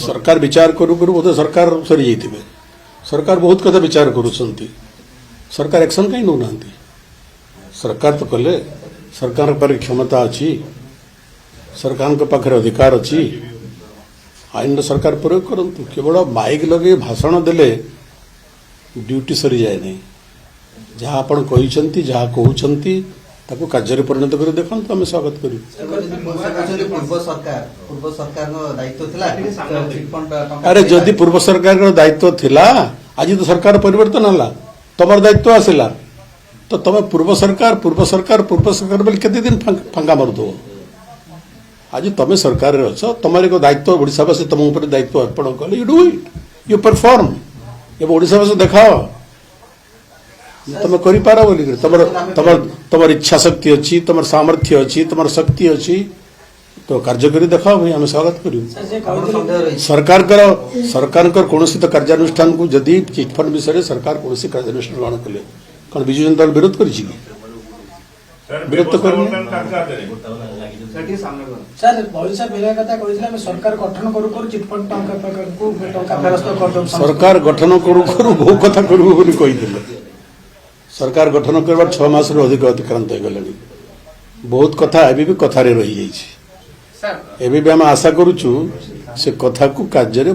सरकार विचार करू करू बोधे सरकार सरी जाइथिबे सरकार बहुत कथा विचार करूछंती सरकार एक्शन कहीं नौ नांती सरकार तो कले सरकार पर क्षमता अच्छी सरकार के पाखे अधिकार अच्छी आईन सरकार प्रयोग करंतु केवल माइक लगे भाषण देले ड्यूटी सरी जाए नहीं जहाँ आपण कहिसंती जहाँ कहउछंती ताको कार्य परिणत कर देखो आम स्वागत करूँ अरे जदि पूर्व सरकार दायित्व थिला आज तो सरकार परिवर्तन हला तमर दायित्व आसला तो तुम पूर्व सरकार बोले केते दिन फांका मारुदो आज तुम सरकार रे अछ तुम एक दायित्व ओडिशावासी तुम ऊपर दायित्व अर्पण कले you do it you perform ये ओडिशावासी देखाओ तुम करि पारा बोली तुम इच्छा शक्ति अच्छी तुम सामर्थ्य अच्छी तुम शक्ति अच्छी तो कार्य करी देखाओ भाई आम स्वागत करूँ सरकार कौन तो कार्यानुष्ठान को जदि चिटफंड विषय सरकार कौन कार्यानुष्ठान ग्रहण कले कौन विजु जनता दल विरोध कर विरोध तो कर सरकार गठन करू करू बहु कथा करू बोली कही सरकार गठन करवार 6 मास अधिक अतिक्रांत हो गले बहुत कथा एबी भी कथारे रही जाइए एबी भी आम आशा करूँ से कथा को कार्य